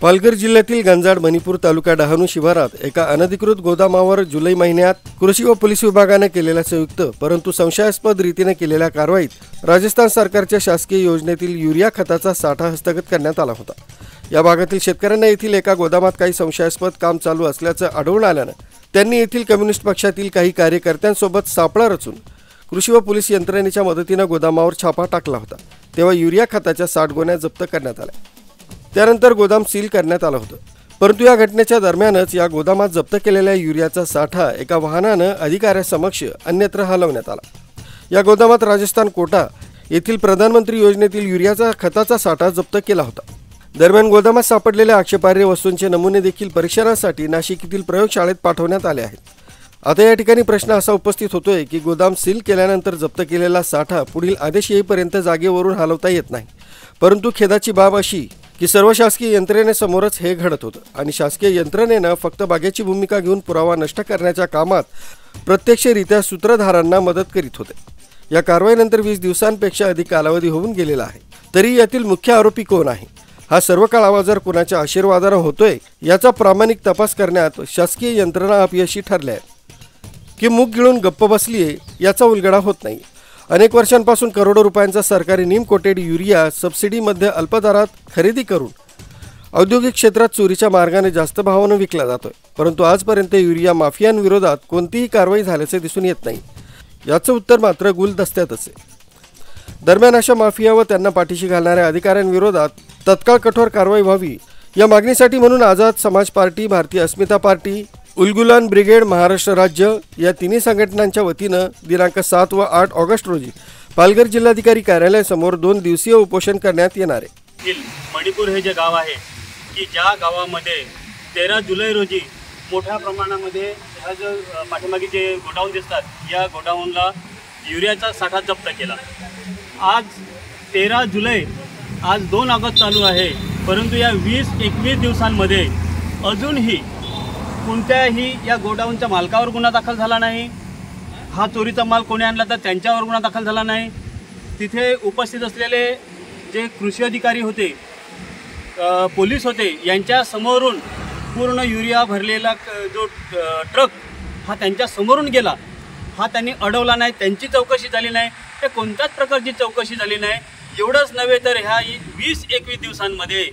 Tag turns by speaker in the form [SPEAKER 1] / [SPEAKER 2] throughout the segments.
[SPEAKER 1] पालघर जिल्ह्यातील गंजाड मणिपूर तालुका डहाणू शिवारात एका अनधिकृत गोदामावर जुलै महिन्यात कृषी व पोलीस विभागाने केलेल्या संयुक्त परंतु संशयास्पद रीतीने केलेल्या कारवाईत राजस्थान सरकारच्या शासकीय योजनेतील युरिया खताचा साठा हस्तगत करण्यात आला होता। या भागातील शेतकऱ्यांना येथील एका गोदामात काही संशयास्पद काम चालू असल्याचं आढळून आल्याने त्यांनी येथील कम्युनिस्ट पक्षातील काही कार्यकर्त्यांसोबत सापळा रचून कृषी व पोलीस यंत्रणेच्या मदतीने गोदामावर छापा टाकला होता। तेव्हा युरिया खताच्या 60 गोण्या जप्त करण्यात आल्या। त्यानंतर गोदाम सील करण्यात आलं होतं। परंतु या घटनेच्या दरम्यानच या गोदामात जप्त केलेल्या युरियाचा साठा एका वाहनाने अधिकाऱ्यासमक्ष अन्यत्र हलवण्यात आला। या गोदामात राजस्थान कोटा येथील प्रधानमंत्री योजनेतील युरियाचा खताचा साठा जप्त केला होता। दरम्यान गोदामात सापडलेल्या आक्षेपार्ह वस्तूंचे नमुने देखील परीक्षणासाठी नाशिक येथील प्रयोगशाळेत पाठवण्यात आले आहेत। आता या ठिकाणी प्रश्न असा उपस्थित होतोय की गोदाम सील केल्यानंतर जप्त केलेला साठा पुढील आदेश येईपर्यंत जागेवरून हलवता येत नाही। परंतु खेदाची बाब अशी की सर्व शासकीय यंत्रणेसमोरच हे घडत होतं आणि शासकीय यंत्रणेने फक्त बागेची भूमिका घेऊन पुरावा नष्ट करण्याच्या कामात प्रत्यक्षरित्या सूत्रधारांना मदत करीत होते। या कारवाईनंतर 20 दिवसांपेक्षा अधिक कालावधी होऊन गेलेला आहे। तरी यातील मुख्य आरोपी कोण आहे, हा सर्व काळावा जर कोणाच्या आशीर्वादाने होतोय याचा प्रामाणिक तपास करण्यात शासकीय यंत्रणा अपयशी ठरल्या आहे की मूग गिळून गप्प बसली आहे याचा उलगडा होत नाही। अनेक वर्षांपासून करोडो रुपयांचा सरकारी नीम कोटेड युरिया सबसिडीमध्ये अल्पदरात खरेदी करून औद्योगिक क्षेत्रात चोरीच्या मार्गाने जास्त भावाने विकला जातोय। परंतु आजपर्यंत युरिया माफियांविरोधात कोणतीही कारवाई झाल्याचे दिसून येत नाही। याचं उत्तर मात्र गुलदस्त्यातच आहे। दरम्यान अशा माफिया व त्यांना पाठीशी घालणाऱ्या अधिकाऱ्यांविरोधात तत्काळ कठोर कारवाई व्हावी या मागणीसाठी म्हणून आझाद समाज पार्टी, भारतीय अस्मिता पार्टी, उलगुलान ब्रिगेड, महाराष्ट्र राज्य या तिन्ही संघटनांच्या वतीनं दिनांक 7 व 8 ऑगस्ट रोजी पालघर जिल्हाधिकारी कार्यालयासमोर 2 दिवसीय उपोषण करण्यात येणार आहे।
[SPEAKER 2] मणिपूर हे जे गाव आहे की ज्या गावामध्ये 13 जुलै रोजी मोठ्या प्रमाणामध्ये हा जो पाठीमागे जे गोडाऊन दिसतात या गोडाऊनला युरियाचा साठा जप्त केला। आज 13 जुलै, आज 2 ऑगस्ट चालू आहे, परंतु या 20-21 दिवसांमध्ये अजूनही कोणत्याही या गोडाऊनच्या मालकावर गुन्हा दाखल झाला नाही। हा चोरीचा माल कोणी आणला तर त्यांच्यावर गुन्हा दाखल झाला नाही। तिथे उपस्थित असलेले जे कृषी अधिकारी होते, पोलीस होते, यांच्या समोरून पूर्ण युरिया भरलेला जो ट्रक हा त्यांच्या समोरून गेला, हा त्यांनी अडवला नाही, त्यांची चौकशी झाली नाही, ते कोणत्याच प्रकारची चौकशी झाली नाही। एवढंच नव्हे तर ह्या 20-21 दिवसांमध्ये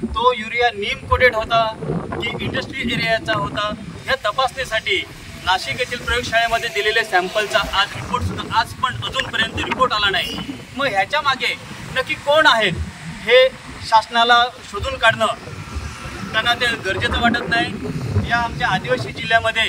[SPEAKER 2] तो युरिया नीम कोटेड होता की इंडस्ट्री एरियाचा होता या तपासणीसाठी नाशिक येथील प्रयोगशाळेमध्ये दिलेले सॅम्पलचा आज रिपोर्टसुद्धा आज पण अजूनपर्यंत रिपोर्ट आला नाही। मग ह्याच्या मागे नक्की कोण आहेत हे शासनाला शोधून काढणं त्यांना ते गरजेचं वाटत नाही। या आमच्या आदिवासी जिल्ह्यामध्ये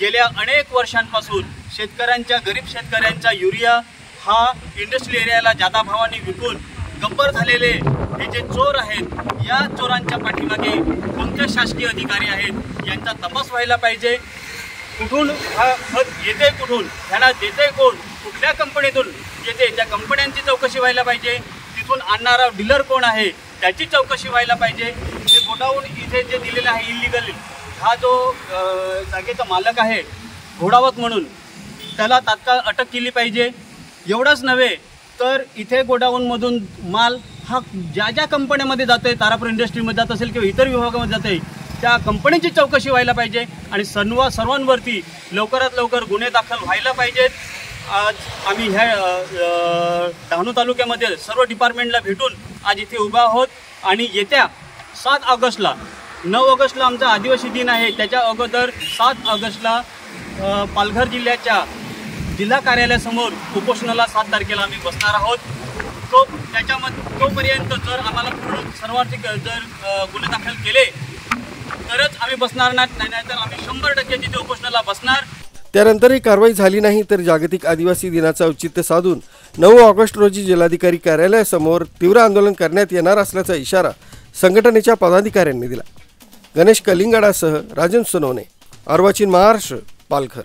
[SPEAKER 2] गेल्या अनेक वर्षांपासून शेतकऱ्यांच्या, गरीब शेतकऱ्यांचा युरिया हा इंडस्ट्रियल एरियाला जादा भावाने विकून गब्बर झालेले हे जे चोर आहेत, या चोरांच्या पाठीमागे कोणते शासकीय अधिकारी आहेत यांचा तपास व्हायला पाहिजे। कुठून हा खत येते, कुठून ह्याला देते कोण, कुठल्या कंपनीतून येते त्या कंपन्यांची चौकशी व्हायला पाहिजे। तिथून आणणारा डीलर कोण आहे त्याची चौकशी व्हायला पाहिजे। हे गोडाऊन इथे जे दिलेलं आहे इल्लीगल, हा जो जागेचा मालक आहे घोडावत म्हणून, त्याला तात्काळ अटक केली पाहिजे। एवढंच नव्हे तर इथे गोडाऊनमधून माल हा ज्या ज्या कंपन्यांमध्ये जातोय, तारापूर इंडस्ट्रीमध्ये जात असेल किंवा इतर विभागामध्ये जातोय, त्या कंपनीची चौकशी व्हायला पाहिजे आणि सर्वांवरती लवकरात लवकर गुन्हे दाखल व्हायला पाहिजेत। आज आम्ही ह्या डहाणू तालुक्यामध्ये सर्व डिपार्टमेंटला भेटून आज इथे उभा आहोत आणि येत्या 7 ऑगस्टला, 9 ऑगस्टला आमचा आदिवासी दिन आहे, त्याच्या अगोदर 7 ऑगस्टला पालघर जिल्ह्याच्या जिल्हा कार्यालयासमोर उपोषणाला 7 तारखेला आम्ही बसणार आहोत। तोपर्यंत जर आम्हाला पूर्ण सर्वाधिक जर गुन्हे दाखल केले तरच आम्ही बसणार नाही, तर आम्ही 100% तिथे उपोषणाला बसणार।
[SPEAKER 1] त्यानंतरही कारवाई झाली नाही तर जागतिक आदिवासी दिनाचं औचित्य साधून 9 ऑगस्ट रोजी जिल्हाधिकारी कार्यालयासमोर तीव्र आंदोलन करण्यात येणार असल्याचा इशारा संघटनेच्या पदाधिकाऱ्यांनी दिला। गणेश कलिंगडासह राजन सोनवणे, अर्वाचीन महाराष्ट्र, पालघर।